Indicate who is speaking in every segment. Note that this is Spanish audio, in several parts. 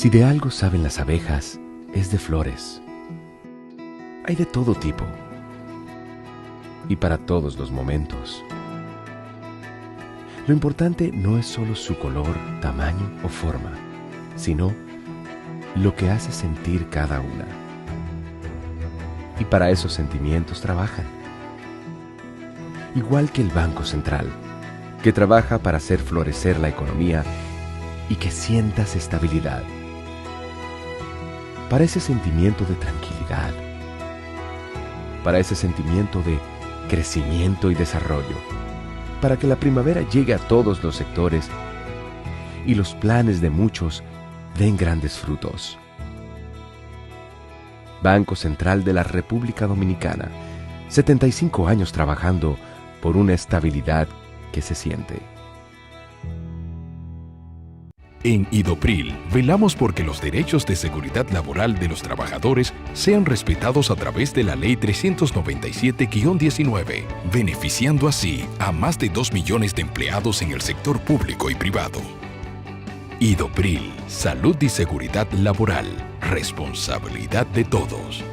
Speaker 1: Si de algo saben las abejas, es de flores. Hay de todo tipo y para todos los momentos. Lo importante no es solo su color, tamaño o forma, sino lo que hace sentir cada una. Y para esos sentimientos trabajan. Igual que el Banco Central, que trabaja para hacer florecer la economía y que sientas estabilidad. Para ese sentimiento de tranquilidad. Para ese sentimiento de crecimiento y desarrollo. Para que la primavera llegue a todos los sectores y los planes de muchos den grandes frutos. Banco Central de la República Dominicana, 75 años trabajando por una estabilidad que se siente.
Speaker 2: En Idopril, velamos porque los derechos de seguridad laboral de los trabajadores sean respetados a través de la Ley 397-19, beneficiando así a más de 2 millones de empleados en el sector público y privado. Idopril, salud y seguridad laboral, responsabilidad de todos.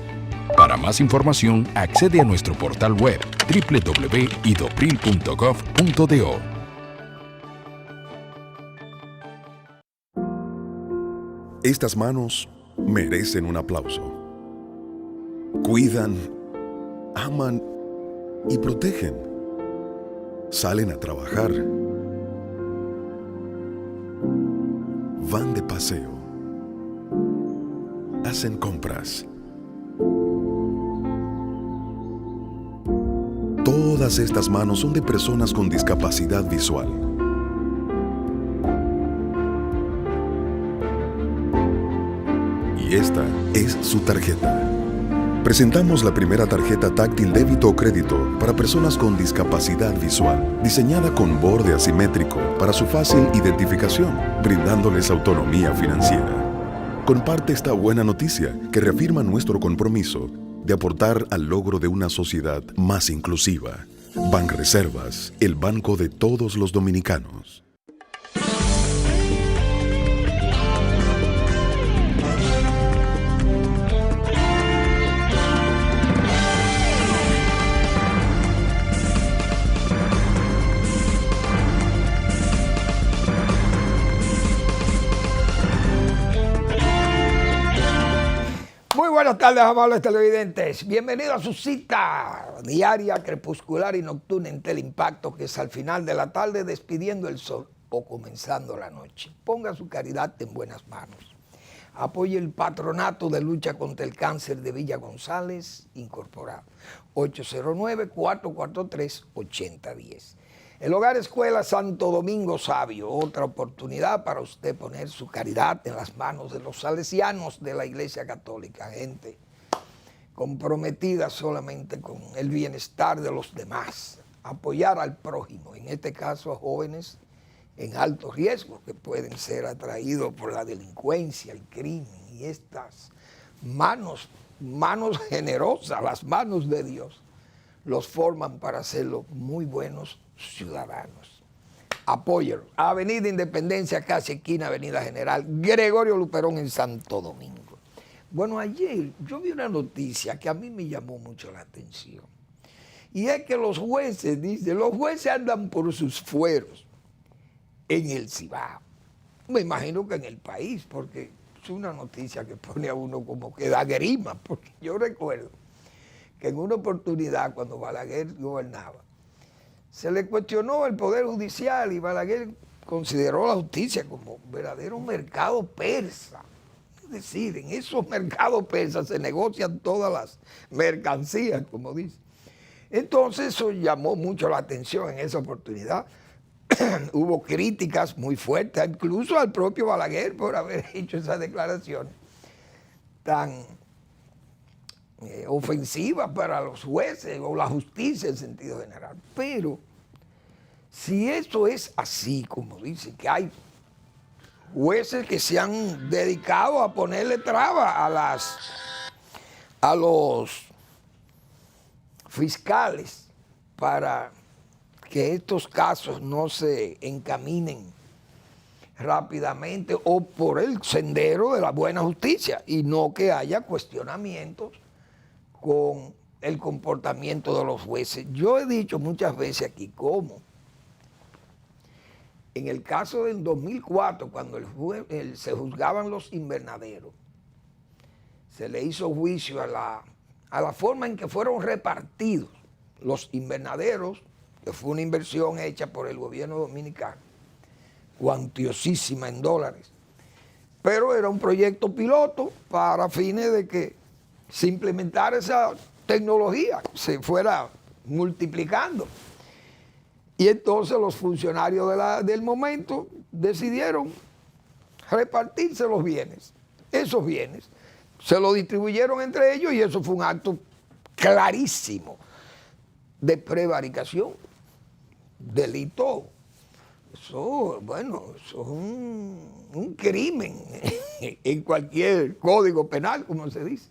Speaker 2: Para más información, accede a nuestro portal web www.idopril.gov.do.
Speaker 3: Estas manos merecen un aplauso. Cuidan, aman y protegen. Salen a trabajar. Van de paseo. Hacen compras. Todas estas manos son de personas con discapacidad visual. Y esta es su tarjeta. Presentamos la primera tarjeta táctil débito o crédito para personas con discapacidad visual, diseñada con borde asimétrico para su fácil identificación, brindándoles autonomía financiera. Comparte esta buena noticia que reafirma nuestro compromiso de aportar al logro de una sociedad más inclusiva. Banreservas, el banco de todos los dominicanos.
Speaker 4: Buenas tardes, amables televidentes. Bienvenidos a su cita diaria, crepuscular y nocturna en Teleimpacto, que es al final de la tarde despidiendo el sol o comenzando la noche. Ponga su caridad en buenas manos. Apoye el Patronato de Lucha contra el Cáncer de Villa González, incorporado. 809-443-8010. El Hogar Escuela Santo Domingo Sabio, otra oportunidad para usted poner su caridad en las manos de los salesianos de la Iglesia Católica, gente comprometida solamente con el bienestar de los demás, apoyar al prójimo, en este caso a jóvenes en alto riesgo que pueden ser atraídos por la delincuencia, el crimen, y estas manos generosas, las manos de Dios, los forman para hacerlo muy buenos ciudadanos. Apóyelo. Avenida Independencia, casi esquina Avenida General Gregorio Luperón en Santo Domingo. Bueno, ayer yo vi una noticia que a mí me llamó mucho la atención. Y es que los jueces andan por sus fueros en el Cibao. Me imagino que en el país, porque es una noticia que pone a uno como que da grima, porque yo recuerdo que en una oportunidad cuando Balaguer gobernaba, se le cuestionó el Poder Judicial y Balaguer consideró la justicia como verdadero mercado persa. Es decir, en esos mercados persas se negocian todas las mercancías, como dice. Entonces eso llamó mucho la atención en esa oportunidad. Hubo críticas muy fuertes, incluso al propio Balaguer por haber hecho esa declaración tan ofensiva para los jueces o la justicia en sentido general. Pero si eso es así, como dicen, que hay jueces que se han dedicado a ponerle traba a los fiscales para que estos casos no se encaminen rápidamente o por el sendero de la buena justicia y no que haya cuestionamientos con el comportamiento de los jueces. Yo he dicho muchas veces aquí cómo en el caso del 2004, cuando se juzgaban los invernaderos, se le hizo juicio a la forma en que fueron repartidos los invernaderos, que fue una inversión hecha por el gobierno dominicano, cuantiosísima en dólares, pero era un proyecto piloto para fines de que se implementara esa tecnología, se fuera multiplicando. Y entonces los funcionarios del momento decidieron repartirse los bienes. Esos bienes se los distribuyeron entre ellos y eso fue un acto clarísimo de prevaricación, delito. Eso, bueno, eso es un crimen en cualquier código penal, como se dice.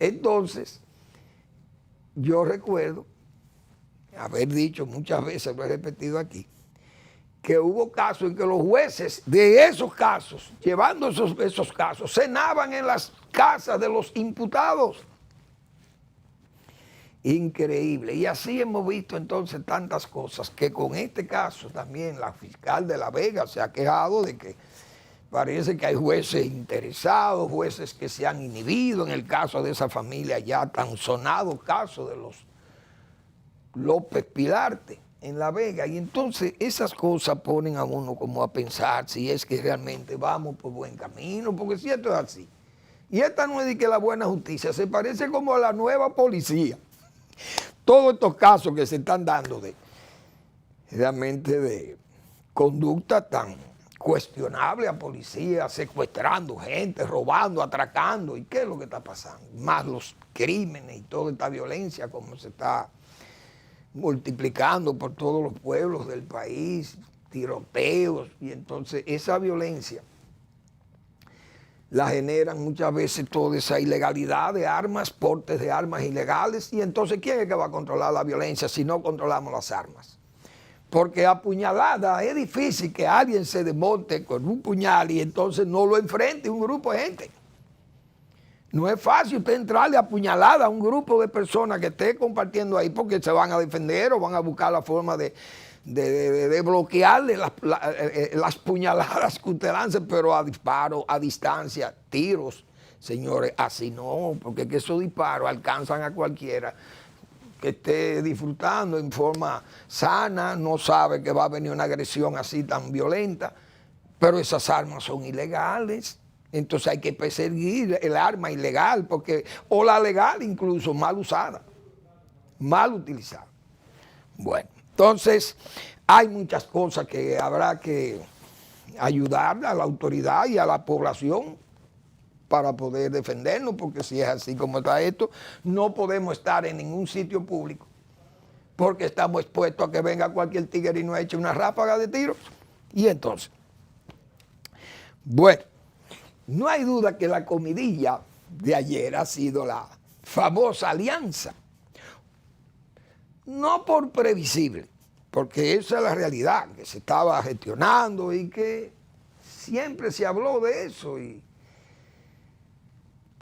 Speaker 4: Entonces, yo recuerdo haber dicho muchas veces, lo he repetido aquí, que hubo casos en que los jueces de esos casos, llevando esos casos, cenaban en las casas de los imputados. Increíble. Y así hemos visto entonces tantas cosas, que con este caso también la fiscal de La Vega se ha quejado de que parece que hay jueces interesados, jueces que se han inhibido, en el caso de esa familia ya tan sonado caso de los López Pilarte en La Vega, y entonces esas cosas ponen a uno como a pensar si es que realmente vamos por buen camino, porque si esto es así, y esta no es de que la buena justicia, se parece como a la nueva policía, todos estos casos que se están dando realmente de conducta tan cuestionable a policías, secuestrando gente, robando, atracando, y qué es lo que está pasando, más los crímenes y toda esta violencia como se está multiplicando por todos los pueblos del país, tiroteos, y entonces esa violencia la generan muchas veces toda esa ilegalidad de armas, portes de armas ilegales, y entonces ¿quién es que va a controlar la violencia si no controlamos las armas? Porque a puñalada es difícil que alguien se desmonte con un puñal y entonces no lo enfrente un grupo de gente. No es fácil usted entrarle a puñalada a un grupo de personas que esté compartiendo ahí porque se van a defender o van a buscar la forma de bloquearle las puñaladas que usted lance, pero a disparo, a distancia, tiros, señores, así no, porque que esos disparos alcanzan a cualquiera que esté disfrutando en forma sana, no sabe que va a venir una agresión así tan violenta, pero esas armas son ilegales. Entonces hay que perseguir el arma ilegal, o la legal incluso mal usada, mal utilizada. Bueno, entonces hay muchas cosas que habrá que ayudar a la autoridad y a la población para poder defendernos, porque si es así como está esto, no podemos estar en ningún sitio público, porque estamos expuestos a que venga cualquier tigre y nos eche una ráfaga de tiros. Y entonces, bueno, no hay duda que la comidilla de ayer ha sido la famosa alianza. No por previsible, porque esa es la realidad, que se estaba gestionando y que siempre se habló de eso y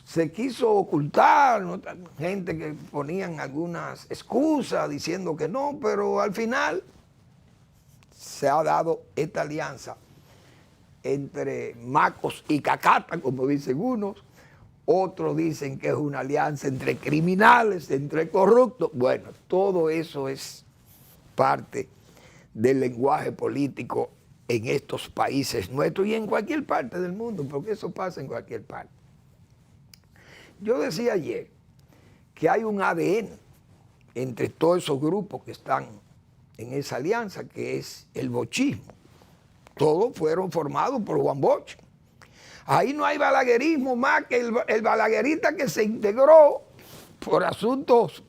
Speaker 4: se quiso ocultar, ¿no? Gente que ponían algunas excusas diciendo que no, pero al final se ha dado esta alianza entre macos y cacata, como dicen unos, otros dicen que es una alianza entre criminales, entre corruptos. Bueno, todo eso es parte del lenguaje político en estos países nuestros y en cualquier parte del mundo, porque eso pasa en cualquier parte. Yo decía ayer que hay un ADN entre todos esos grupos que están en esa alianza, que es el bochismo. Todos fueron formados por Juan Bosch. Ahí no hay balaguerismo más que el balaguerista que se integró por asuntos,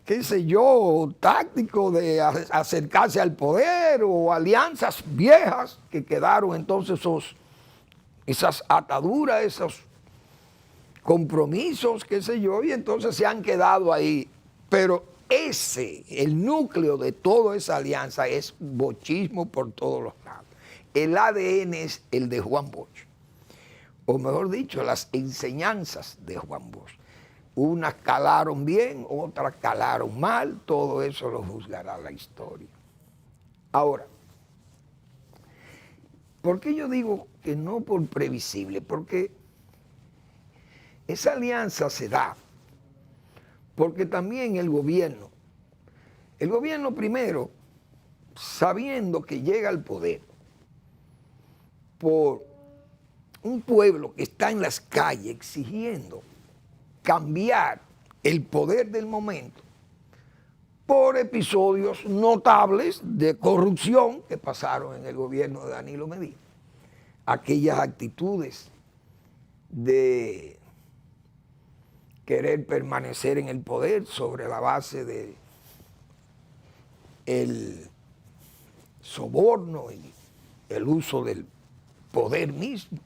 Speaker 4: qué sé yo, tácticos de acercarse al poder o alianzas viejas que quedaron entonces esas ataduras, esos compromisos, qué sé yo, y entonces se han quedado ahí. Pero el núcleo de toda esa alianza es bochismo por todos los lados. el ADN es el de Juan Bosch, o mejor dicho, las enseñanzas de Juan Bosch. Unas calaron bien, otras calaron mal, todo eso lo juzgará la historia. Ahora, ¿por qué yo digo que no por previsible? Porque esa alianza se da porque también el gobierno primero, sabiendo que llega al poder por un pueblo que está en las calles exigiendo cambiar el poder del momento por episodios notables de corrupción que pasaron en el gobierno de Danilo Medina. Aquellas actitudes de querer permanecer en el poder sobre la base de el soborno y el uso del poder mismo.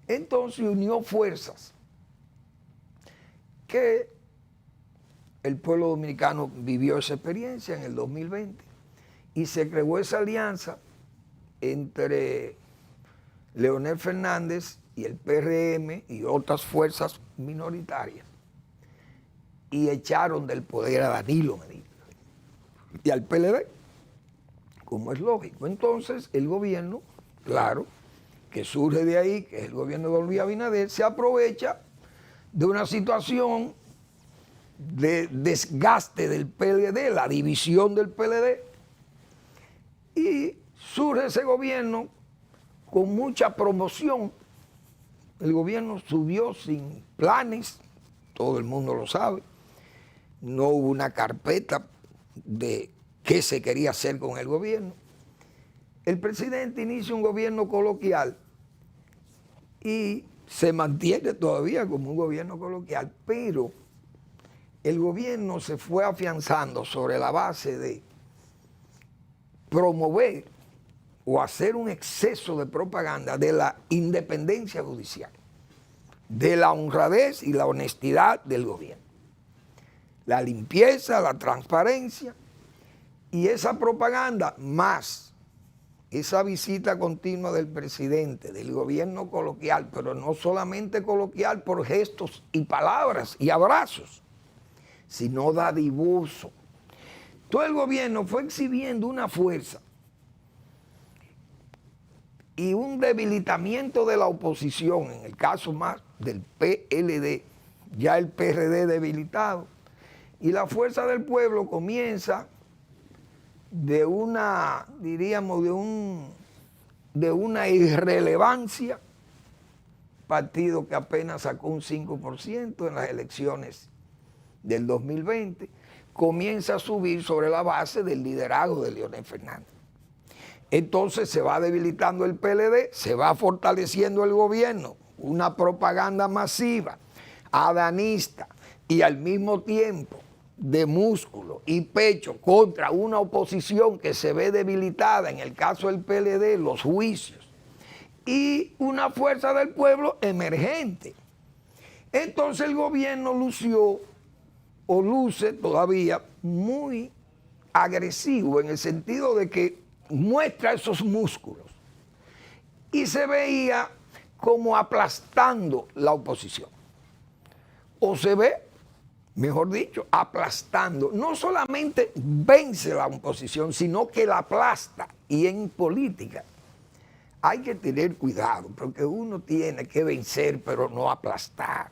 Speaker 4: Entonces unió fuerzas que el pueblo dominicano vivió esa experiencia en el 2020 y se creó esa alianza entre Leonel Fernández y el PRM y otras fuerzas minoritarias y echaron del poder a Danilo Medina y al PLD, como es lógico. Entonces el gobierno, claro, que surge de ahí, que es el gobierno de Luis Abinader, se aprovecha de una situación de desgaste del PLD, la división del PLD, y surge ese gobierno con mucha promoción. El gobierno subió sin planes, todo el mundo lo sabe, no hubo una carpeta de qué se quería hacer con el gobierno. El presidente inicia un gobierno coloquial y se mantiene todavía como un gobierno coloquial, pero el gobierno se fue afianzando sobre la base de promover o hacer un exceso de propaganda de la independencia judicial, de la honradez y la honestidad del gobierno, la limpieza, la transparencia, y esa propaganda más esa visita continua del presidente, del gobierno coloquial, pero no solamente coloquial por gestos y palabras y abrazos, sino dadivoso. Todo el gobierno fue exhibiendo una fuerza y un debilitamiento de la oposición, en el caso más del PLD, ya el PRD debilitado, y la fuerza del pueblo comienza de una, diríamos, de una irrelevancia, partido que apenas sacó un 5% en las elecciones del 2020, comienza a subir sobre la base del liderazgo de Leonel Fernández. Entonces se va debilitando el PLD, se va fortaleciendo el gobierno, una propaganda masiva, adanista y al mismo tiempo de músculo y pecho contra una oposición que se ve debilitada, en el caso del PLD, los juicios, y una fuerza del pueblo emergente. Entonces el gobierno lució, o luce todavía, muy agresivo en el sentido de que muestra esos músculos y se veía como aplastando la oposición, o se ve, mejor dicho, aplastando. No solamente vence la oposición, sino que la aplasta. Y en política hay que tener cuidado, porque uno tiene que vencer, pero no aplastar.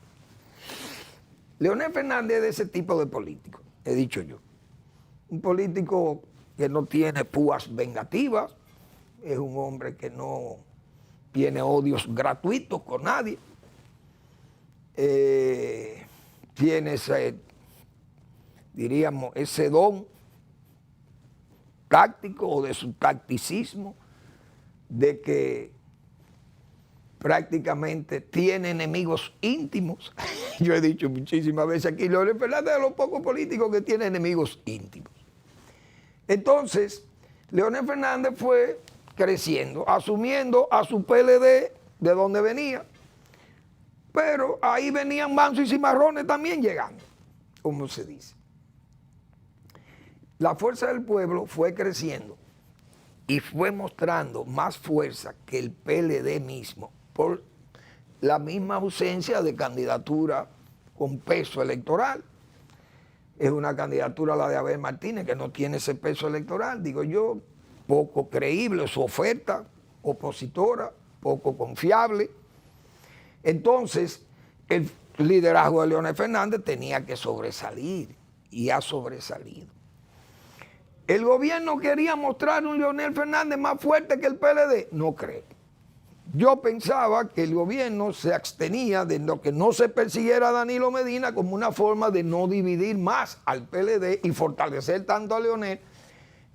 Speaker 4: Leonel Fernández es de ese tipo de político, he dicho yo. Un político que no tiene púas vengativas, es un hombre que no tiene odios gratuitos con nadie. Tiene ese, diríamos, ese don táctico o de su tacticismo de que prácticamente tiene enemigos íntimos. Yo he dicho muchísimas veces aquí, Leonel Fernández es de los pocos políticos que tiene enemigos íntimos. Entonces, Leonel Fernández fue creciendo, asumiendo a su PLD de donde venía, pero ahí venían mansos y cimarrones también llegando, como se dice. La fuerza del pueblo fue creciendo y fue mostrando más fuerza que el PLD mismo por la misma ausencia de candidatura con peso electoral. Es una candidatura, la de Abel Martínez, que no tiene ese peso electoral, digo yo, poco creíble su oferta, opositora, poco confiable. Entonces, el liderazgo de Leonel Fernández tenía que sobresalir y ha sobresalido. ¿El gobierno quería mostrar un Leonel Fernández más fuerte que el PLD? No creo. Yo pensaba que el gobierno se abstenía de lo que no se persiguiera a Danilo Medina como una forma de no dividir más al PLD y fortalecer tanto a Leonel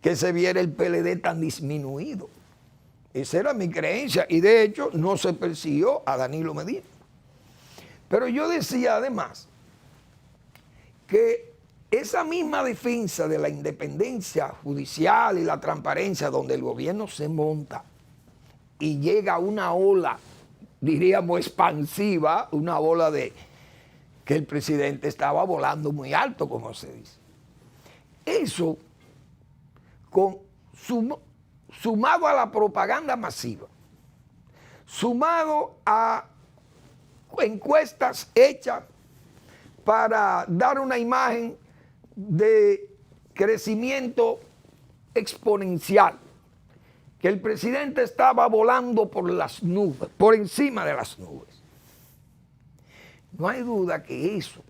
Speaker 4: que se viera el PLD tan disminuido. Esa era mi creencia y de hecho no se persiguió a Danilo Medina. Pero yo decía además que esa misma defensa de la independencia judicial y la transparencia donde el gobierno se monta y llega una ola, diríamos expansiva, una ola de que el presidente estaba volando muy alto, como se dice. Eso, sumado a la propaganda masiva, sumado a encuestas hechas para dar una imagen de crecimiento exponencial, que el presidente estaba volando por las nubes, por encima de las nubes. No hay duda que eso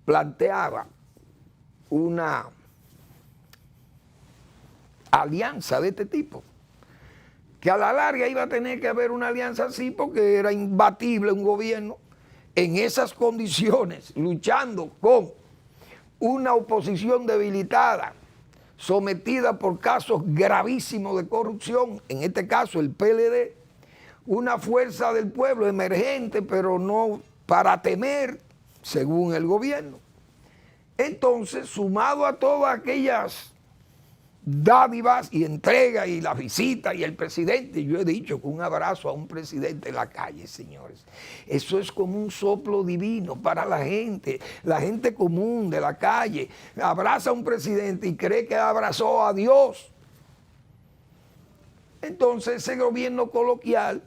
Speaker 4: planteaba una alianza de este tipo, que a la larga iba a tener que haber una alianza así porque era imbatible un gobierno en esas condiciones, luchando con una oposición debilitada, sometida por casos gravísimos de corrupción, en este caso el PLD, una fuerza del pueblo emergente, pero no para temer, según el gobierno. Entonces, sumado a todas aquellas dádivas y entregas y las visitas y el presidente, yo he dicho que un abrazo a un presidente en la calle, señores, eso es como un soplo divino para la gente común de la calle, abraza a un presidente y cree que abrazó a Dios. Entonces ese gobierno coloquial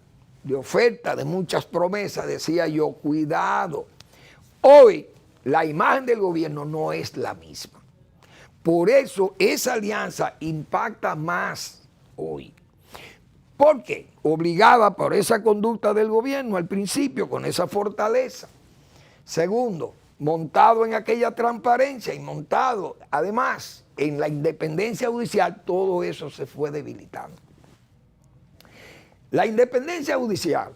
Speaker 4: de oferta, de muchas promesas, decía yo, cuidado, hoy la imagen del gobierno no es la misma. Por eso esa alianza impacta más hoy. ¿Por qué? Obligada por esa conducta del gobierno al principio, con esa fortaleza. Segundo, montado en aquella transparencia y montado además en la independencia judicial, todo eso se fue debilitando. La independencia judicial,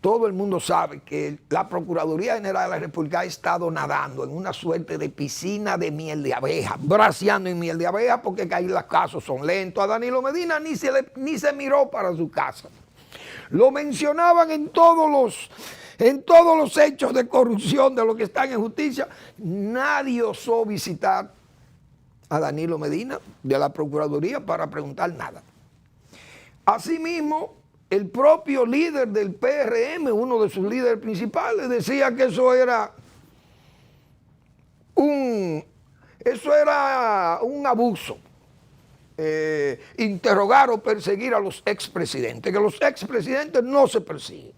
Speaker 4: todo el mundo sabe que la Procuraduría General de la República ha estado nadando en una suerte de piscina de miel de abeja, braceando en miel de abeja porque ahí los casos son lentos. A Danilo Medina ni se miró para su casa. Lo mencionaban en todos los hechos de corrupción de los que están en justicia. Nadie osó visitar a Danilo Medina de la Procuraduría para preguntar nada. Asimismo, el propio líder del PRM, uno de sus líderes principales, decía que eso era un abuso, interrogar o perseguir a los expresidentes, que los expresidentes no se persiguen.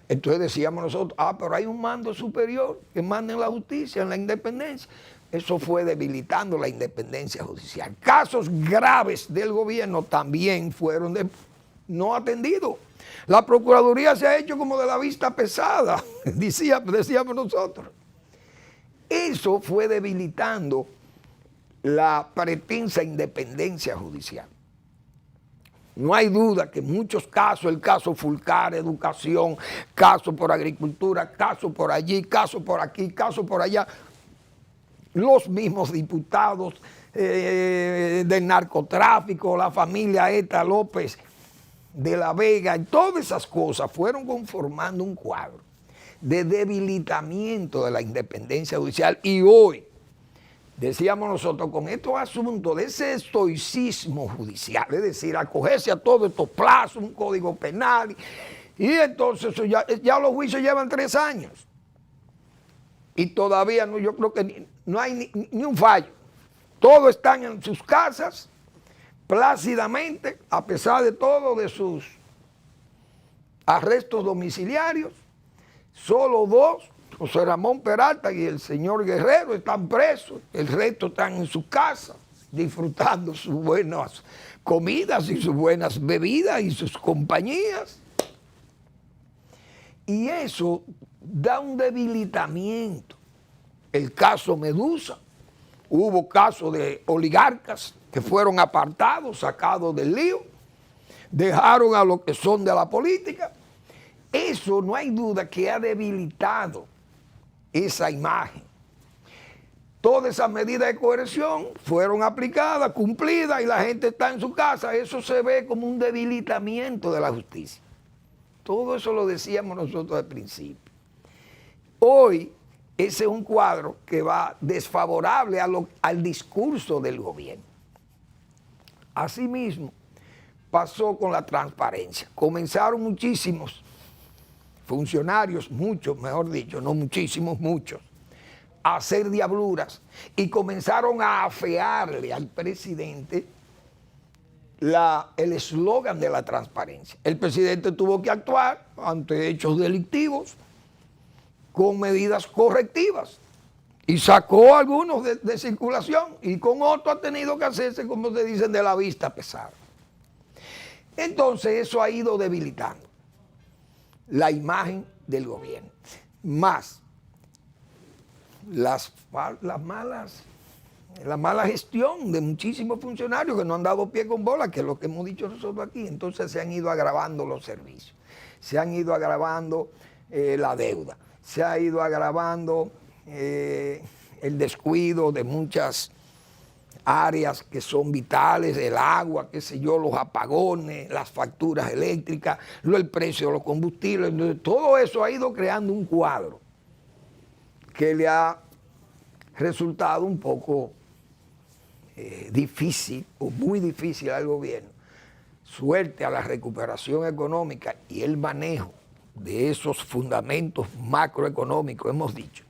Speaker 4: Entonces decíamos nosotros, pero hay un mando superior que manda en la justicia, en la independencia. Eso fue debilitando la independencia judicial. Casos graves del gobierno también fueron no atendido. La Procuraduría se ha hecho como de la vista pesada, decíamos nosotros. Eso fue debilitando la pretensa independencia judicial. No hay duda que en muchos casos, el caso Fulcar, educación, caso por agricultura, caso por allí, caso por aquí, caso por allá, los mismos diputados del narcotráfico, la familia Eta López de la Vega, y todas esas cosas fueron conformando un cuadro de debilitamiento de la independencia judicial. Y hoy, decíamos nosotros, con estos asuntos de ese estoicismo judicial, es decir, acogerse a todos estos plazos, un código penal, y entonces ya los juicios llevan 3 años. Y todavía no, yo creo que no hay ni un fallo. Todos están en sus casas, plácidamente, a pesar de todo, de sus arrestos domiciliarios. Solo 2, José Ramón Peralta y el señor Guerrero, están presos. El resto están en su casa, disfrutando sus buenas comidas y sus buenas bebidas y sus compañías. Y eso da un debilitamiento. El caso Medusa, hubo casos de oligarcas que fueron apartados, sacados del lío, dejaron a los que son de la política. Eso no hay duda que ha debilitado esa imagen. Todas esas medidas de coerción fueron aplicadas, cumplidas, y la gente está en su casa. Eso se ve como un debilitamiento de la justicia. Todo eso lo decíamos nosotros al principio. Hoy, ese es un cuadro que va desfavorable al discurso del gobierno. Asimismo, pasó con la transparencia. Comenzaron muchísimos funcionarios, muchos, mejor dicho, no muchísimos, muchos, a hacer diabluras y comenzaron a afearle al presidente el eslogan de la transparencia. El presidente tuvo que actuar ante hechos delictivos con medidas correctivas y sacó algunos de circulación, y con otros ha tenido que hacerse, como se dicen, de la vista pesada. Entonces eso ha ido debilitando la imagen del gobierno, más la mala gestión de muchísimos funcionarios que no han dado pie con bola, que es lo que hemos dicho nosotros aquí. Entonces se han ido agravando los servicios, se han ido agravando la deuda, se ha ido agravando el descuido de muchas áreas que son vitales, el agua, qué sé yo, los apagones, las facturas eléctricas, el precio de los combustibles. Entonces, todo eso ha ido creando un cuadro que le ha resultado un poco difícil o muy difícil al gobierno. Suerte a la recuperación económica y el manejo de esos fundamentos macroeconómicos, hemos dicho,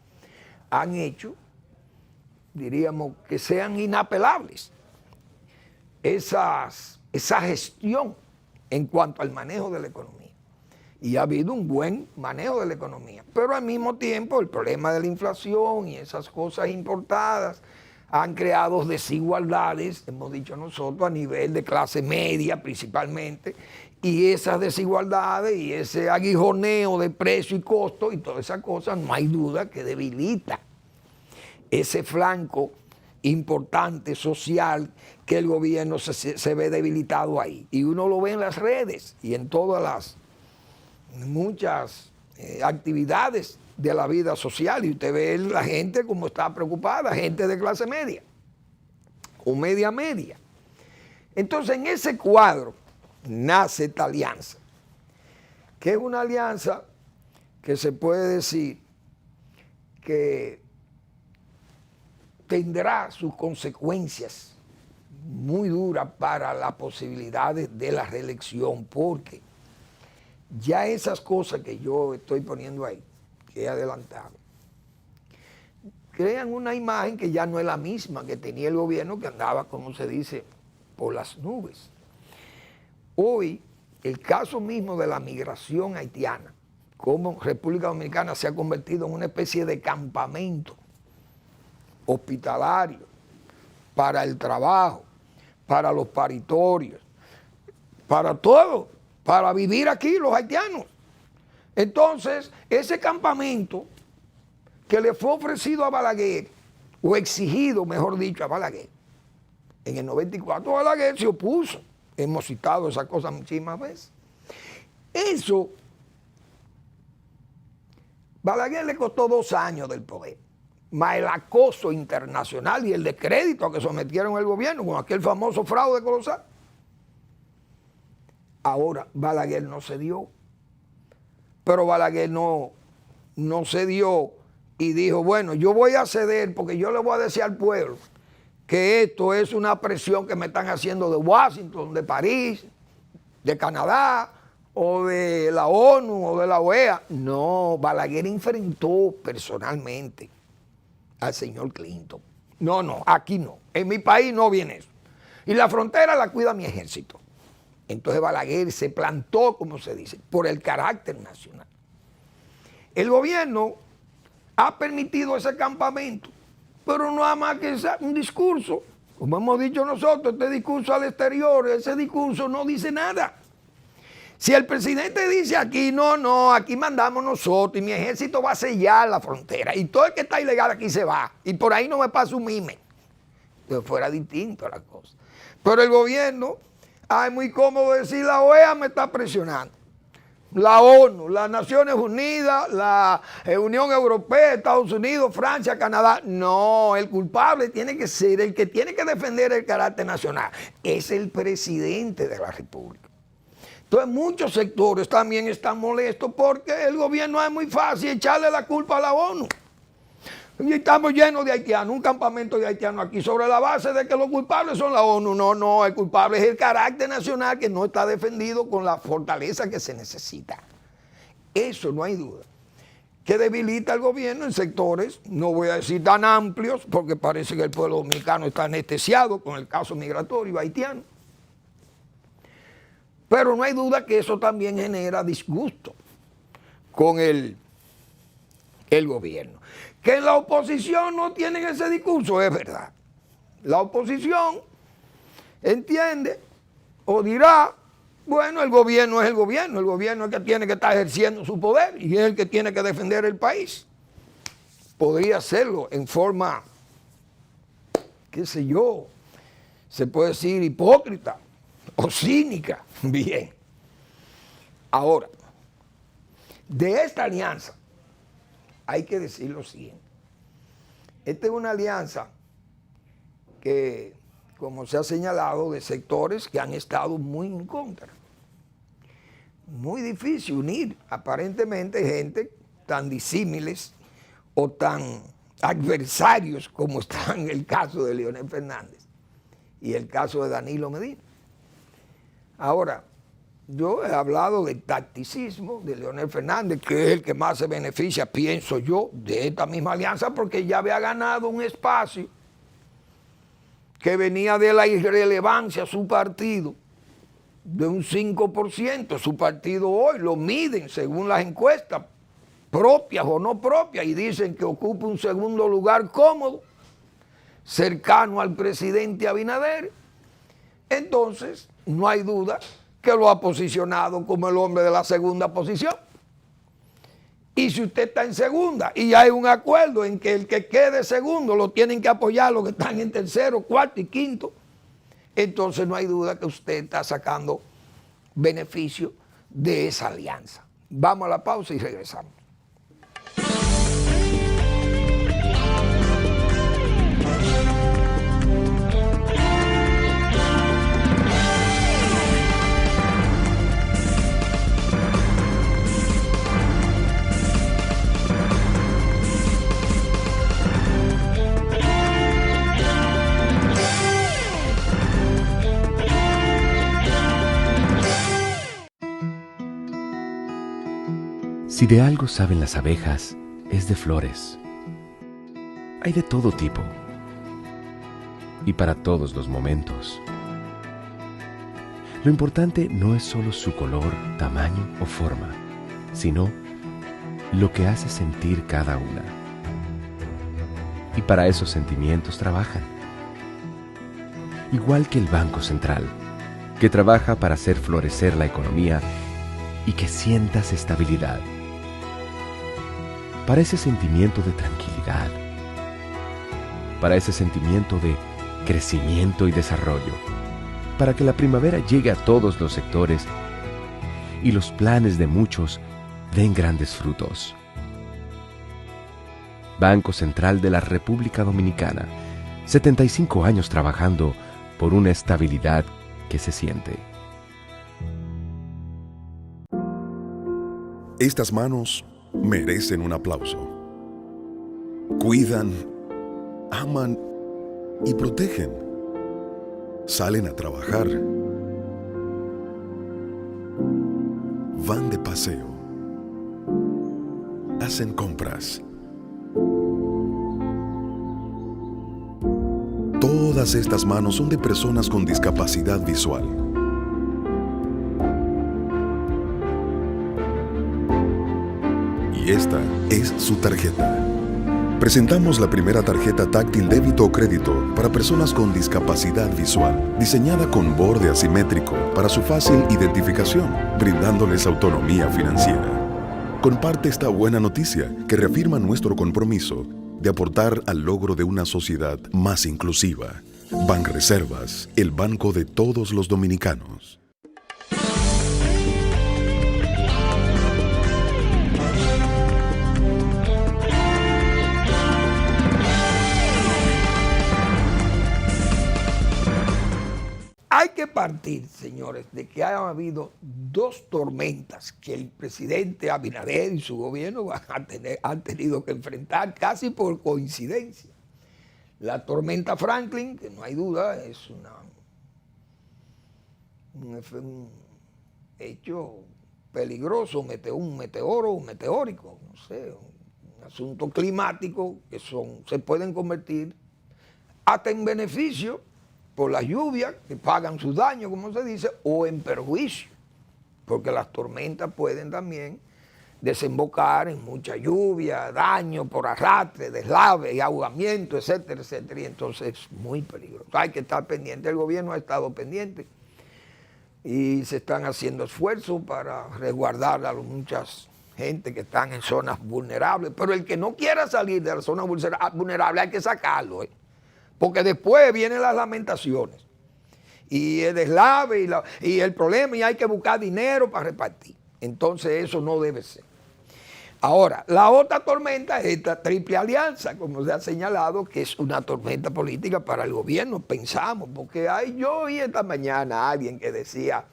Speaker 4: han hecho, diríamos, que sean inapelables esa gestión en cuanto al manejo de la economía. Y ha habido un buen manejo de la economía, pero al mismo tiempo el problema de la inflación y esas cosas importadas han creado desigualdades, hemos dicho nosotros, a nivel de clase media principalmente, y esas desigualdades y ese aguijoneo de precio y costo y todas esas cosas, no hay duda que debilita ese flanco importante social que el gobierno se ve debilitado ahí. Y uno lo ve en las redes y en todas las muchas actividades de la vida social, y usted ve la gente como está preocupada, gente de clase media o media. Entonces, en ese cuadro nace esta alianza, que es una alianza que se puede decir que tendrá sus consecuencias muy duras para las posibilidades de la reelección, porque ya esas cosas que yo estoy poniendo ahí, que he adelantado, crean una imagen que ya no es la misma que tenía el gobierno, que andaba, como se dice, por las nubes. Hoy, el caso mismo de la migración haitiana, como República Dominicana se ha convertido en una especie de campamento hospitalario para el trabajo, para los paritorios, para todo, para vivir aquí los haitianos. Entonces, ese campamento que le fue ofrecido a Balaguer, o exigido, mejor dicho, a Balaguer, en el 94 Balaguer se opuso. Hemos citado esa cosa muchísimas veces. Eso, Balaguer le costó 2 años del poder, más el acoso internacional y el descrédito a que sometieron el gobierno con aquel famoso fraude colosal. Ahora, Balaguer no cedió, pero Balaguer no cedió y dijo, bueno, yo voy a ceder porque yo le voy a decir al pueblo que esto es una presión que me están haciendo de Washington, de París, de Canadá, o de la ONU, o de la OEA. No, Balaguer enfrentó personalmente al señor Clinton. No, aquí no. En mi país no viene eso. Y la frontera la cuida mi ejército. Entonces Balaguer se plantó, como se dice, por el carácter nacional. El gobierno ha permitido ese campamento, pero no ha más que un discurso. Como hemos dicho nosotros, este discurso al exterior, ese discurso no dice nada. Si el presidente dice aquí, no, aquí mandamos nosotros y mi ejército va a sellar la frontera y todo el que está ilegal aquí se va y por ahí no me pasa un mime. Entonces fuera distinto la cosa. Pero el gobierno, es muy cómodo decir la OEA me está presionando. La ONU, las Naciones Unidas, la Unión Europea, Estados Unidos, Francia, Canadá. No, el culpable tiene que ser, el que tiene que defender el carácter nacional, es el presidente de la República. Entonces muchos sectores también están molestos porque el gobierno es muy fácil echarle la culpa a la ONU. Y estamos llenos de haitianos, un campamento de haitianos aquí sobre la base de que los culpables son la ONU. No, el culpable es el carácter nacional que no está defendido con la fortaleza que se necesita. Eso no hay duda. Que debilita al gobierno en sectores, no voy a decir tan amplios, porque parece que el pueblo dominicano está anestesiado con el caso migratorio haitiano. Pero no hay duda que eso también genera disgusto con el gobierno. Que en la oposición no tienen ese discurso, es verdad. La oposición entiende o dirá, bueno, el gobierno es el gobierno es el que tiene que estar ejerciendo su poder y es el que tiene que defender el país. Podría hacerlo en forma, qué sé yo, se puede decir hipócrita o cínica. Bien. Ahora, de esta alianza, hay que decir lo siguiente. Esta es una alianza que, como se ha señalado, de sectores que han estado muy en contra. Muy difícil unir aparentemente gente tan disímiles o tan adversarios como está en el caso de Leonel Fernández y el caso de Danilo Medina. Ahora, yo he hablado del tacticismo de Leonel Fernández, que es el que más se beneficia, pienso yo, de esta misma alianza, porque ya había ganado un espacio que venía de la irrelevancia su partido, de un 5%. Su partido hoy lo miden según las encuestas, propias o no propias, y dicen que ocupa un segundo lugar cómodo, cercano al presidente Abinader. Entonces, no hay duda que lo ha posicionado como el hombre de la segunda posición. Y si usted está en segunda y hay un acuerdo en que el que quede segundo lo tienen que apoyar los que están en tercero, cuarto y quinto, entonces no hay duda que usted está sacando beneficio de esa alianza. Vamos a la pausa y regresamos.
Speaker 1: Si de algo saben las abejas, es de flores. Hay de todo tipo y para todos los momentos. Lo importante no es solo su color, tamaño o forma, sino lo que hace sentir cada una. Y para esos sentimientos trabajan. Igual que el Banco Central, que trabaja para hacer florecer la economía y que sientas estabilidad. Para ese sentimiento de tranquilidad, para ese sentimiento de crecimiento y desarrollo, para que la primavera llegue a todos los sectores y los planes de muchos den grandes frutos. Banco Central de la República Dominicana, 75 años trabajando por una estabilidad que se siente.
Speaker 3: Estas manos merecen un aplauso. Cuidan, aman y protegen. Salen a trabajar. Van de paseo. Hacen compras. Todas estas manos son de personas con discapacidad visual. Y esta es su tarjeta. Presentamos la primera tarjeta táctil débito o crédito para personas con discapacidad visual, diseñada con borde asimétrico para su fácil identificación, brindándoles autonomía financiera. Comparte esta buena noticia que reafirma nuestro compromiso de aportar al logro de una sociedad más inclusiva. Banreservas, el banco de todos los dominicanos.
Speaker 4: Hay que partir, señores, de que ha habido dos tormentas que el presidente Abinader y su gobierno han tenido que enfrentar casi por coincidencia. La tormenta Franklin, que no hay duda, es un hecho peligroso, un meteórico, no sé, un asunto climático que se pueden convertir hasta en beneficio por las lluvias, que pagan sus daños, como se dice, o en perjuicio, porque las tormentas pueden también desembocar en mucha lluvia, daño por arrastre, deslave y ahogamiento, etcétera, etcétera, y entonces es muy peligroso. Hay que estar pendiente, el gobierno ha estado pendiente y se están haciendo esfuerzos para resguardar a muchas gente que están en zonas vulnerables, pero el que no quiera salir de la zona vulnerable hay que sacarlo, porque después vienen las lamentaciones y el deslave y el problema, y hay que buscar dinero para repartir. Entonces eso no debe ser. Ahora, la otra tormenta es esta triple alianza, como se ha señalado, que es una tormenta política para el gobierno, pensamos, porque yo oí esta mañana a alguien que decía,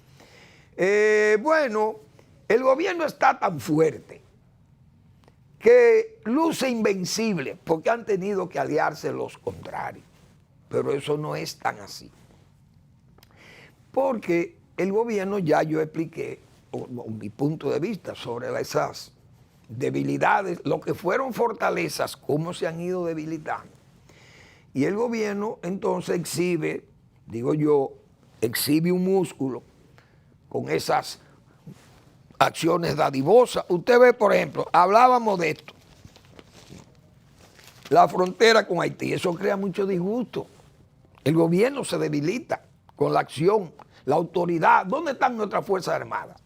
Speaker 4: bueno, el gobierno está tan fuerte que luce invencible porque han tenido que aliarse los contrarios. Pero eso no es tan así. Porque el gobierno, ya yo expliqué mi punto de vista sobre esas debilidades, lo que fueron fortalezas, cómo se han ido debilitando. Y el gobierno entonces exhibe un músculo con esas acciones dadivosas. Usted ve, por ejemplo, hablábamos de esto, la frontera con Haití, eso crea mucho disgusto. El gobierno se debilita con la acción, la autoridad. ¿Dónde están nuestras Fuerzas Armadas?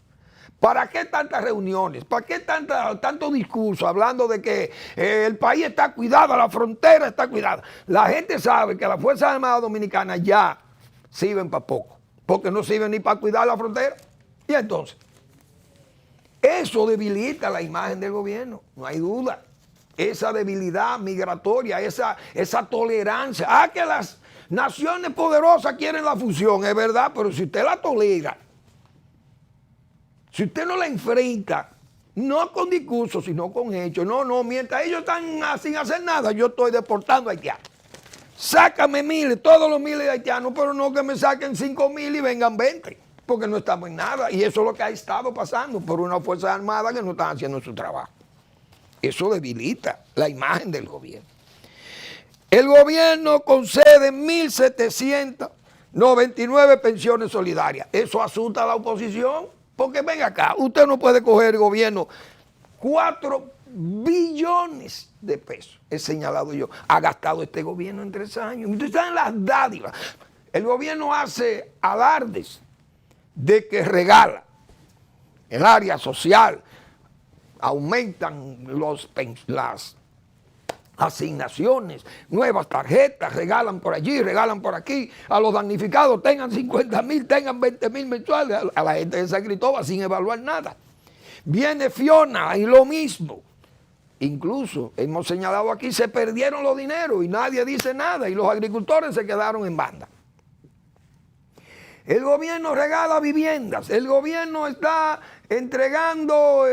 Speaker 4: ¿Para qué tantas reuniones? ¿Para qué tanto discurso hablando de que el país está cuidado, la frontera está cuidada? La gente sabe que las Fuerzas Armadas Dominicanas ya sirven para poco, porque no sirven ni para cuidar la frontera. Y entonces, eso debilita la imagen del gobierno, no hay duda. Esa debilidad migratoria, esa tolerancia. Que las naciones poderosas quieren la fusión, es verdad, pero si usted la tolera, si usted no la enfrenta, no con discursos, sino con hechos, mientras ellos están sin hacer nada, yo estoy deportando a haitianos. Sácame todos los miles de haitianos, pero no que me saquen 5,000 y vengan 20, porque no estamos en nada. Y eso es lo que ha estado pasando por una Fuerza Armada que no están haciendo su trabajo. Eso debilita la imagen del gobierno. El gobierno concede 1.799 pensiones solidarias. Eso asusta a la oposición, porque ven acá, usted no puede coger el gobierno 4 billones de pesos, he señalado yo, ha gastado este gobierno en 3 años. Ustedes saben las dádivas. El gobierno hace alardes de que regala el área social, aumentan las asignaciones, nuevas tarjetas, regalan por allí, regalan por aquí, a los damnificados tengan 50,000, tengan 20,000 mensuales, a la gente de San Cristóbal sin evaluar nada. Viene Fiona y lo mismo. Incluso hemos señalado aquí, se perdieron los dineros y nadie dice nada y los agricultores se quedaron en banda. El gobierno regala viviendas, el gobierno está entregando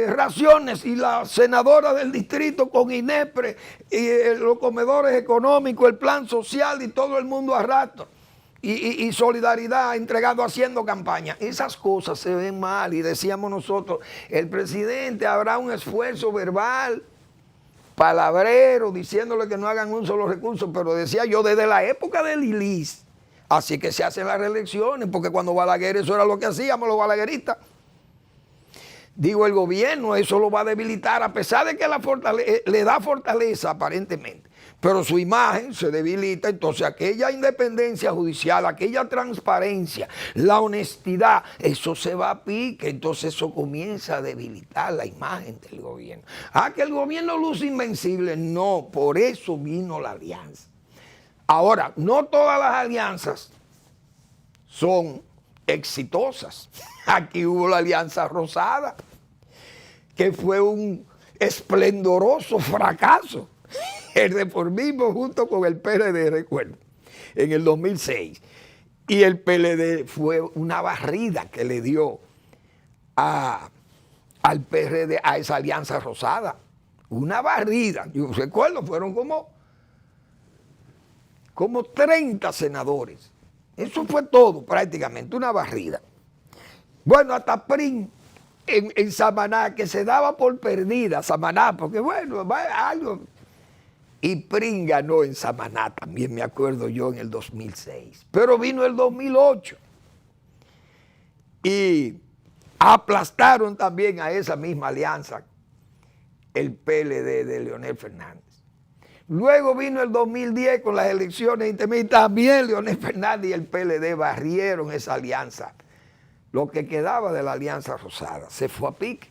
Speaker 4: raciones y la senadora del distrito con INEPRE y los comedores económicos, el plan social y todo el mundo a rato. Y solidaridad entregando, haciendo campaña. Esas cosas se ven mal y decíamos nosotros, el presidente habrá un esfuerzo verbal palabrero, diciéndole que no hagan un solo recurso, pero decía yo desde la época de Lilis, así que se hacen las reelecciones, porque cuando Balaguer eso era lo que hacíamos los balagueristas. Digo, el gobierno eso lo va a debilitar, a pesar de que le da fortaleza aparentemente, pero su imagen se debilita. Entonces aquella independencia judicial, aquella transparencia, la honestidad, eso se va a pique. Entonces eso comienza a debilitar la imagen del gobierno. Que el gobierno luce invencible, no, por eso vino la alianza. Ahora, no todas las alianzas son exitosas. Aquí hubo la Alianza Rosada, que fue un esplendoroso fracaso. El reformismo junto con el PLD, recuerdo, en el 2006. Y el PLD fue una barrida que le dio al PRD, a esa Alianza Rosada. Una barrida. Yo recuerdo, fueron como 30 senadores. Eso fue todo, prácticamente, una barrida. Bueno, hasta PRIN en Samaná, que se daba por perdida Samaná, porque bueno, algo. Y PRIN ganó en Samaná, también me acuerdo yo, en el 2006. Pero vino el 2008 y aplastaron también a esa misma alianza el PLD de Leonel Fernández. Luego vino el 2010 con las elecciones intermedias, también Leonel Fernández y el PLD barrieron esa alianza. Lo que quedaba de la Alianza Rosada se fue a pique.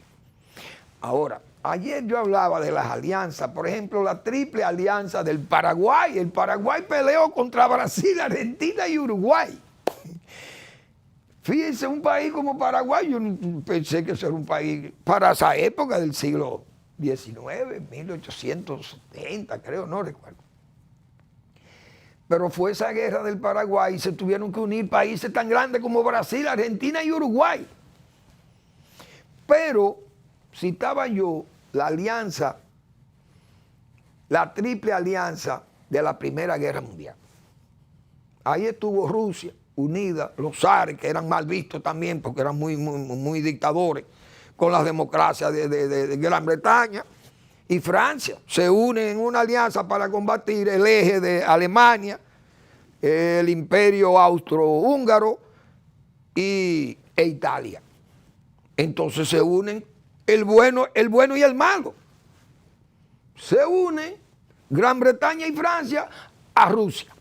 Speaker 4: Ahora, ayer yo hablaba de las alianzas, por ejemplo, la triple alianza del Paraguay. El Paraguay peleó contra Brasil, Argentina y Uruguay. Fíjense, un país como Paraguay, yo pensé que eso era un país para esa época del siglo XIX, 1870, creo, no recuerdo. Pero fue esa guerra del Paraguay y se tuvieron que unir países tan grandes como Brasil, Argentina y Uruguay. Pero citaba yo la alianza, la triple alianza de la Primera Guerra Mundial. Ahí estuvo Rusia unida, los zares, que eran mal vistos también porque eran muy dictadores, con las democracias de Gran Bretaña, y Francia se unen en una alianza para combatir el eje de Alemania, el imperio austrohúngaro e Italia. Entonces se unen el bueno y el malo. Se unen Gran Bretaña y Francia a Rusia.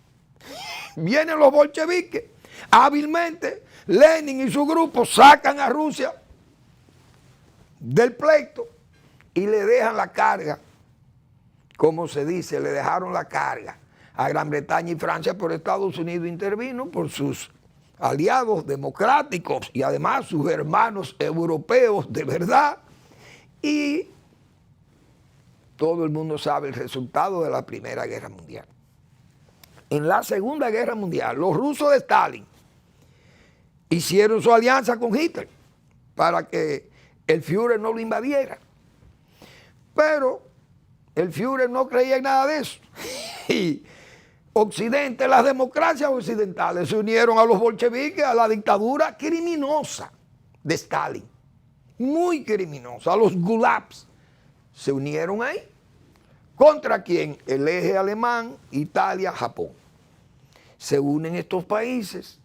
Speaker 4: Vienen los bolcheviques, hábilmente Lenin y su grupo sacan a Rusia del pleito y le dejan la carga, como se dice, le dejaron la carga a Gran Bretaña y Francia, pero Estados Unidos intervino por sus aliados democráticos y además sus hermanos europeos de verdad. Y todo el mundo sabe el resultado de la Primera Guerra Mundial. En la Segunda Guerra Mundial, los rusos de Stalin hicieron su alianza con Hitler para que el Führer no lo invadiera. Pero el Führer no creía en nada de eso. Y Occidente, las democracias occidentales se unieron a los bolcheviques, a la dictadura criminosa de Stalin. Muy criminosa, a los gulags. Se unieron ahí. ¿Contra quién? El eje alemán, Italia, Japón. Se unen estos países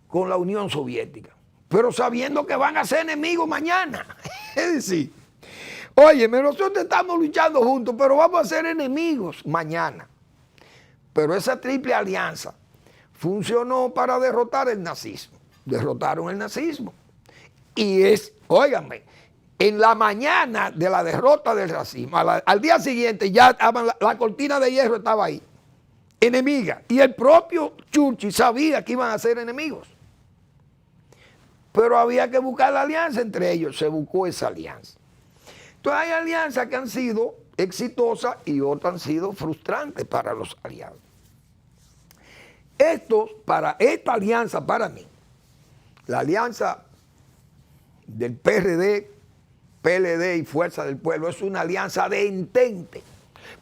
Speaker 4: con la Unión Soviética, pero sabiendo que van a ser enemigos mañana. Es decir, óyeme, nosotros estamos luchando juntos, pero vamos a ser enemigos mañana. Pero esa triple alianza funcionó para derrotar el nazismo. Derrotaron el nazismo. Y óiganme, en la mañana de la derrota del racismo, al día siguiente ya la cortina de hierro estaba ahí, enemiga. Y el propio Churchill sabía que iban a ser enemigos. Pero había que buscar la alianza entre ellos, se buscó esa alianza. Entonces hay alianzas que han sido exitosas y otras han sido frustrantes para los aliados. Esta alianza para mí, la alianza del PRD, PLD y Fuerza del Pueblo, es una alianza de entente,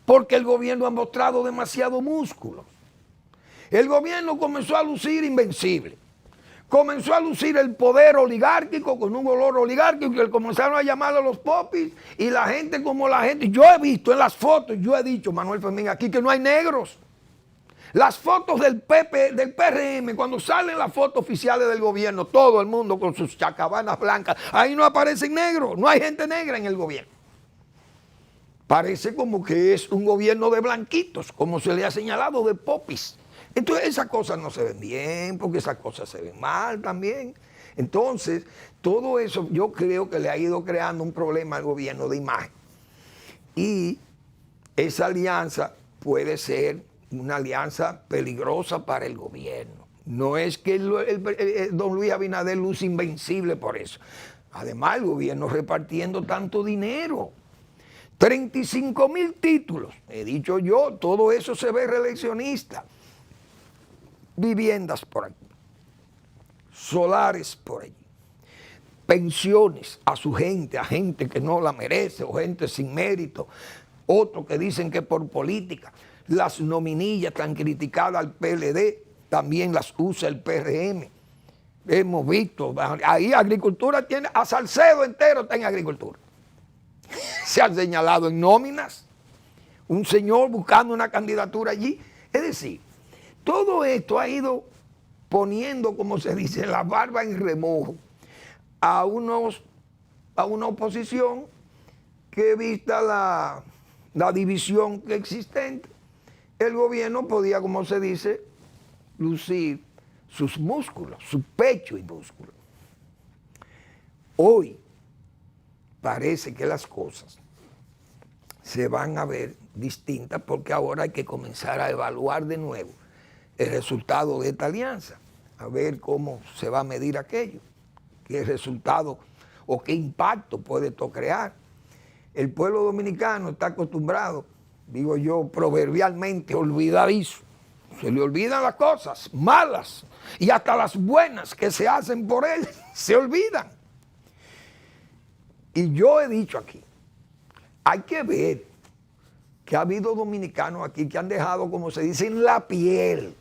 Speaker 4: porque el gobierno ha mostrado demasiado músculo. El gobierno comenzó a lucir invencible. comenzó a lucir el poder oligárquico con un olor oligárquico y comenzaron a llamar a los popis y la gente como la gente. Yo he visto en las fotos, yo he dicho, Manuel Fermín, aquí que no hay negros. Las fotos del PRM, cuando salen las fotos oficiales del gobierno, todo el mundo con sus chacabanas blancas, ahí no aparecen negros, no hay gente negra en el gobierno. Parece como que es un gobierno de blanquitos, como se le ha señalado, de popis. Entonces esas cosas no se ven bien, porque esas cosas se ven mal también. Entonces, todo eso yo creo que le ha ido creando un problema al gobierno de imagen. Y esa alianza puede ser una alianza peligrosa para el gobierno. No es que don Luis Abinader luce invencible por eso. Además, el gobierno repartiendo tanto dinero. 35,000 títulos. He dicho yo, todo eso se ve reeleccionista. Viviendas por aquí. Solares por allí. Pensiones a su gente, a gente que no la merece o gente sin mérito. Otros que dicen que por política. Las nominillas tan criticadas al PLD también las usa el PRM. Hemos visto, ahí agricultura tiene, a Salcedo entero está en agricultura. Se han señalado en nóminas, un señor buscando una candidatura allí. Es decir, todo esto ha ido poniendo, como se dice, la barba en remojo a una oposición que, vista la división que existente, el gobierno podía, como se dice, lucir sus músculos, su pecho y músculo. Hoy parece que las cosas se van a ver distintas porque ahora hay que comenzar a evaluar de nuevo el resultado de esta alianza, a ver cómo se va a medir aquello, qué resultado o qué impacto puede esto crear. El pueblo dominicano está acostumbrado, digo yo, proverbialmente olvidadizo. Se le olvidan las cosas malas y hasta las buenas que se hacen por él, se olvidan. Y yo he dicho aquí, hay que ver que ha habido dominicanos aquí que han dejado, como se dice, en la piel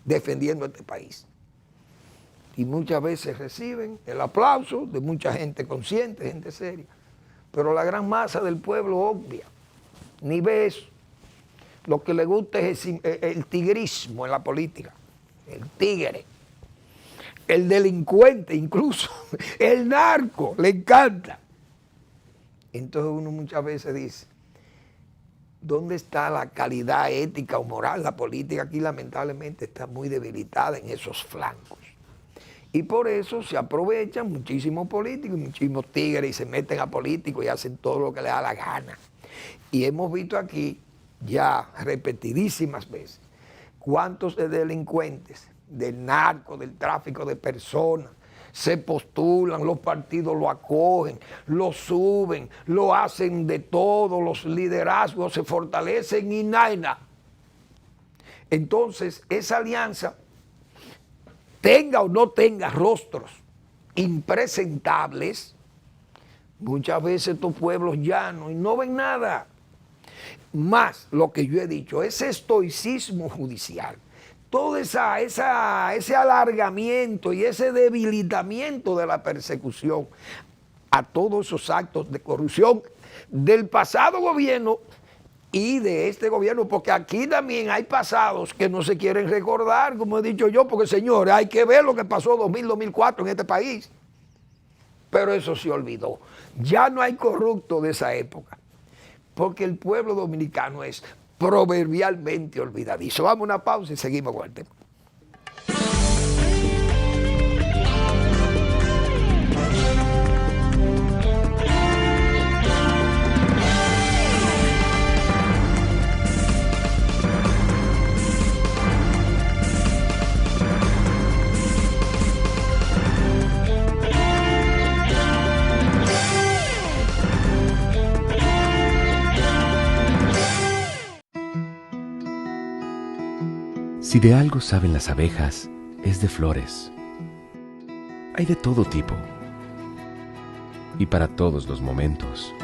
Speaker 4: defendiendo este país. Y muchas veces reciben el aplauso de mucha gente consciente, gente seria. Pero la gran masa del pueblo obvia, ni ve eso. Lo que le gusta es el tigrismo en la política, el tigre, el delincuente incluso, el narco, le encanta. Entonces uno muchas veces dice, ¿dónde está la calidad ética o moral? La política aquí lamentablemente está muy debilitada en esos flancos. Y por eso se aprovechan muchísimos políticos, muchísimos tigres y se meten a políticos y hacen todo lo que les da la gana. Y hemos visto aquí ya repetidísimas veces cuántos delincuentes del narco, del tráfico de personas, se postulan, los partidos lo acogen, lo suben, lo hacen de todo, los liderazgos se fortalecen y nada. Entonces, esa alianza, tenga o no tenga rostros impresentables, muchas veces estos pueblos llanos y no ven nada. Más lo que yo he dicho, ese estoicismo judicial, todo ese alargamiento y ese debilitamiento de la persecución a todos esos actos de corrupción del pasado gobierno y de este gobierno, porque aquí también hay pasados que no se quieren recordar, como he dicho yo, porque señores, hay que ver lo que pasó 2000-2004 en este país. Pero eso se olvidó. Ya no hay corrupto de esa época, porque el pueblo dominicano es proverbialmente olvidadizo. Vamos a una pausa y seguimos con el tema.
Speaker 1: Si de algo saben las abejas, es de flores. Hay de todo tipo y para todos los momentos.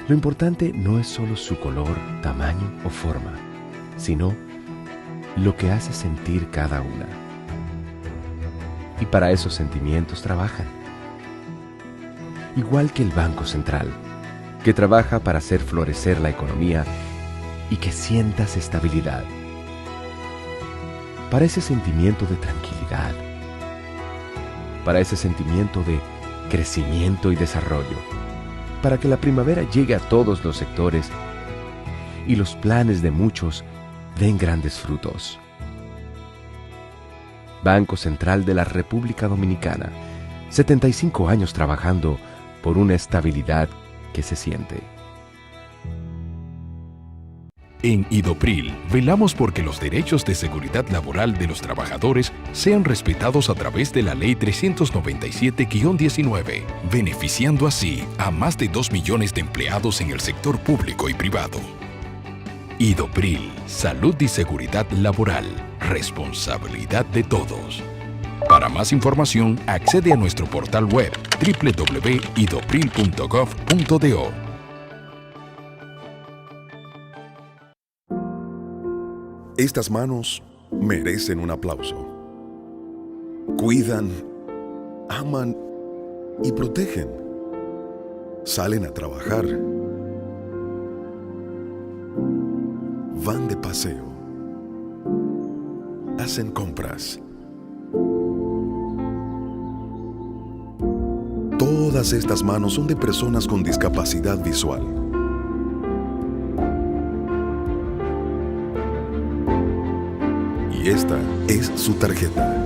Speaker 1: Lo importante no es solo su color, tamaño o forma, sino lo que hace sentir cada una. y para esos sentimientos trabajan. Igual que el Banco Central, que trabaja para hacer florecer la economía y que sientas estabilidad. Para ese sentimiento de tranquilidad, para ese sentimiento de crecimiento y desarrollo, para que la primavera llegue a todos los sectores y los planes de muchos den grandes frutos. Banco Central de la República Dominicana, 75 años trabajando por una estabilidad que se siente.
Speaker 2: En Idopril, velamos porque los derechos de seguridad laboral de los trabajadores sean respetados a través de la Ley 397-19, beneficiando así a más de 2 millones de empleados en el sector público y privado. Idopril, salud y seguridad laboral, responsabilidad de todos. Para más información, accede a nuestro portal web www.idopril.gov.do.
Speaker 3: Estas manos merecen un aplauso. Cuidan, aman y protegen. Salen a trabajar. Van de paseo. Hacen compras. Todas estas manos son de personas con discapacidad visual. Y esta es su tarjeta.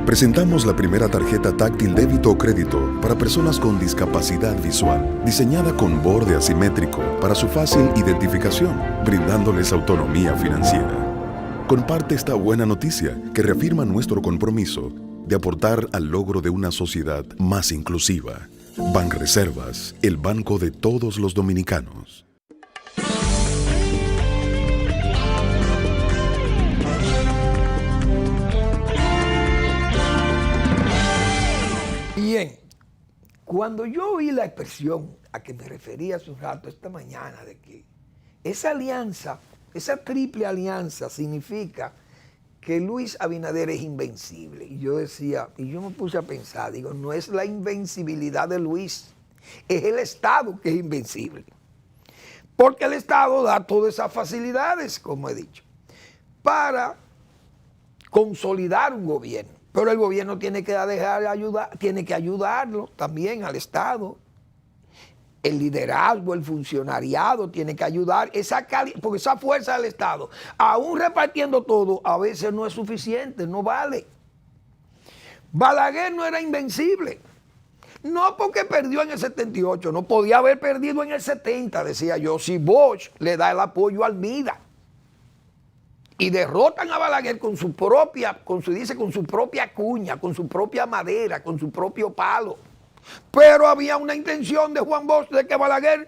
Speaker 3: Presentamos la primera tarjeta táctil débito o crédito para personas con discapacidad visual, diseñada con borde asimétrico para su fácil identificación, brindándoles autonomía financiera. Comparte esta buena noticia que reafirma nuestro compromiso de aportar al logro de una sociedad más inclusiva. Banreservas, el banco de todos los dominicanos.
Speaker 4: Bien, cuando yo oí la expresión a que me refería hace un rato, esta mañana, de que esa alianza, esa triple alianza significa que Luis Abinader es invencible. Y yo decía, y yo me puse a pensar, digo, no es la invencibilidad de Luis, es el Estado que es invencible. Porque el Estado da todas esas facilidades, como he dicho, para consolidar un gobierno. Pero el gobierno tiene que dejar ayudar, tiene que ayudarlo también al Estado. El liderazgo, el funcionariado tiene que ayudar, porque esa fuerza del Estado, aún repartiendo todo, a veces no es suficiente, no vale. Balaguer no era invencible. No porque perdió en el 78, no podía haber perdido en el 70, decía yo, si Bosch le da el apoyo a Almeida. Y derrotan a Balaguer con su propia cuña, con su propia madera, con su propio palo. Pero había una intención de Juan Bosch de que Balaguer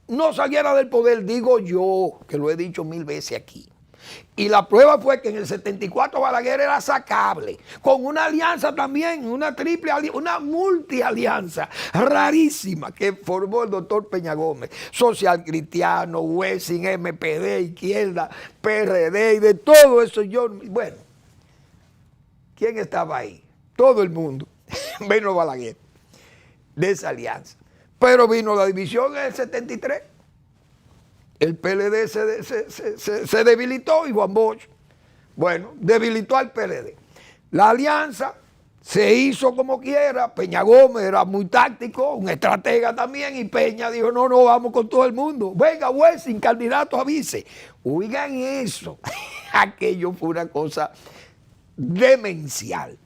Speaker 4: no saliera del poder, digo yo, que lo he dicho 1000 veces aquí. Y la prueba fue que en el 74 Balaguer era sacable, con una alianza también, una multialianza rarísima que formó el doctor Peña Gómez, Social Cristiano, Wessing, MPD, Izquierda, PRD y de todo eso. Bueno, ¿quién estaba ahí? Todo el mundo, menos Balaguer, de esa alianza. Pero vino la división en el 73. El PLD se debilitó y Juan Bosch, bueno, debilitó al PLD. La alianza se hizo como quiera. Peña Gómez era muy táctico, un estratega también, y Peña dijo, no, vamos con todo el mundo. Venga, Wessing, candidato a vice. Oigan eso, aquello fue una cosa demencial.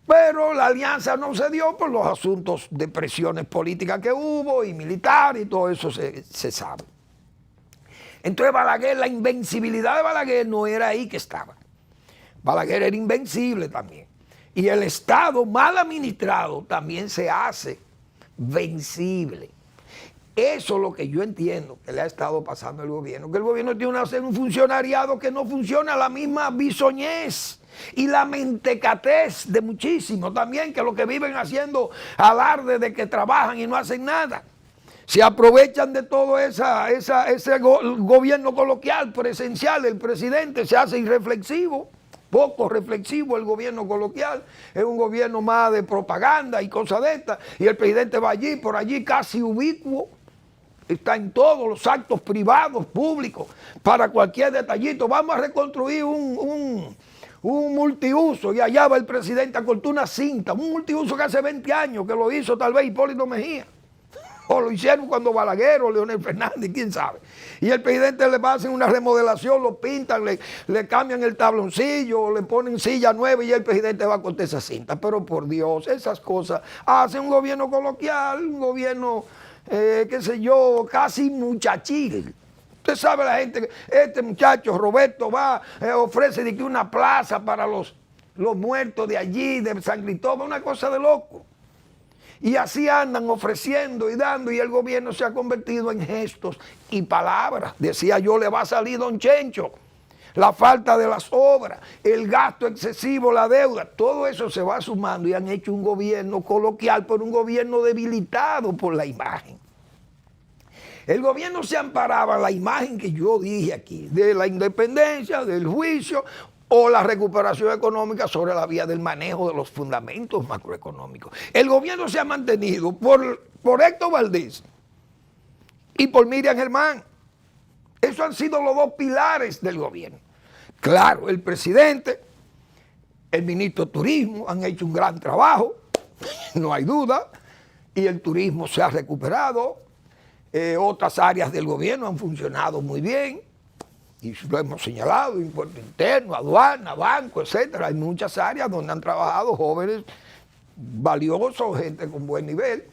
Speaker 4: Pero la alianza no se dio por los asuntos de presiones políticas que hubo y militares y todo eso se sabe. Entonces Balaguer, la invencibilidad de Balaguer no era ahí que estaba. Balaguer era invencible también. Y el Estado mal administrado también se hace vencible. Eso es lo que yo entiendo que le ha estado pasando al gobierno. Que el gobierno tiene un funcionariado que no funciona, la misma bisoñez y la mentecatez de muchísimos también, que lo que viven haciendo alarde de que trabajan y no hacen nada. Se aprovechan de todo ese gobierno coloquial, presencial, el presidente se hace irreflexivo. poco reflexivo el gobierno coloquial, es un gobierno más de propaganda y cosas de estas, y el presidente va allí, por allí casi ubicuo, está en todos los actos privados, públicos, para cualquier detallito. Vamos a reconstruir un multiuso, y allá va el presidente a cortar una cinta, un multiuso que hace 20 años que lo hizo tal vez Hipólito Mejía, o lo hicieron cuando Balaguer o Leonel Fernández, quién sabe. Y el presidente le va a hacer una remodelación, lo pintan, le cambian el tabloncillo, le ponen silla nueva y el presidente va a cortar esa cinta. Pero por Dios, esas cosas hace un gobierno coloquial, un gobierno, qué sé yo, casi muchachil. Usted sabe la gente, que este muchacho Roberto va, ofrece de que una plaza para los muertos de allí, de San Cristóbal, una cosa de loco. Y así andan ofreciendo y dando, y el gobierno se ha convertido en gestos y palabras. Decía yo, le va a salir don Chencho, la falta de las obras, el gasto excesivo, la deuda, todo eso se va sumando y han hecho un gobierno coloquial, pero un gobierno debilitado por la imagen. El gobierno se amparaba en la imagen que yo dije aquí, de la independencia, del juicio, o la recuperación económica sobre la vía del manejo de los fundamentos macroeconómicos. El gobierno se ha mantenido por Héctor Valdés y por Miriam Germán. Esos han sido los dos pilares del gobierno. Claro, el presidente, el ministro de Turismo han hecho un gran trabajo, no hay duda, y el turismo se ha recuperado. Otras áreas del gobierno han funcionado muy bien. Y lo hemos señalado, impuesto interno, aduana, banco, etcétera. Hay muchas áreas donde han trabajado jóvenes valiosos, gente con buen nivel,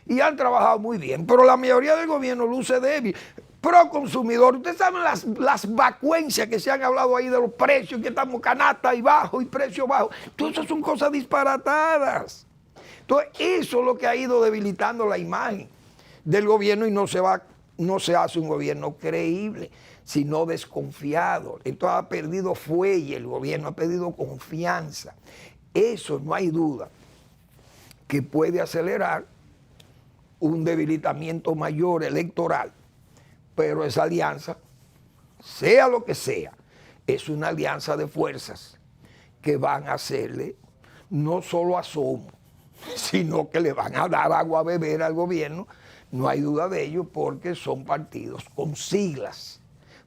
Speaker 4: y han trabajado muy bien. Pero la mayoría del gobierno luce débil. Pro consumidor, ustedes saben las vacuencias que se han hablado ahí de los precios, que estamos canasta y bajo y precio bajo. Todo eso son cosas disparatadas. Entonces, eso es lo que ha ido debilitando la imagen del gobierno y no se hace un gobierno creíble, sino desconfiado. Entonces ha perdido fuelle el gobierno, ha perdido confianza. Eso no hay duda que puede acelerar un debilitamiento mayor electoral, pero esa alianza, sea lo que sea, es una alianza de fuerzas que van a hacerle no solo asomo, sino que le van a dar agua a beber al gobierno. No hay duda de ello, porque son partidos con siglas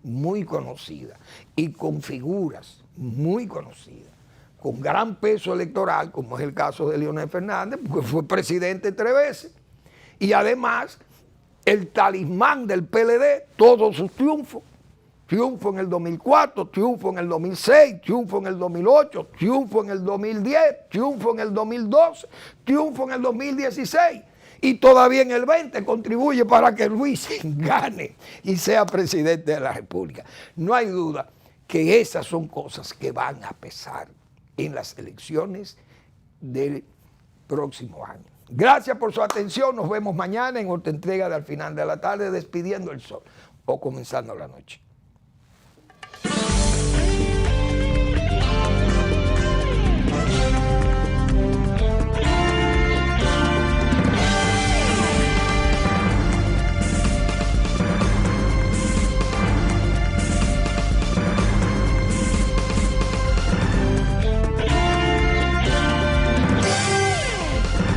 Speaker 4: muy conocidas y con figuras muy conocidas, con gran peso electoral, como es el caso de Leonel Fernández, porque fue presidente 3 veces, y además el talismán del PLD, todos sus triunfos, triunfo en el 2004, triunfo en el 2006, triunfo en el 2008, triunfo en el 2010, triunfo en el 2012, triunfo en el 2016, y todavía en el 20 contribuye para que Luis gane y sea presidente de la República. No hay duda que esas son cosas que van a pesar en las elecciones del próximo año. Gracias por su atención. Nos vemos mañana en otra entrega de Al Final de la Tarde, despidiendo el sol o comenzando la noche.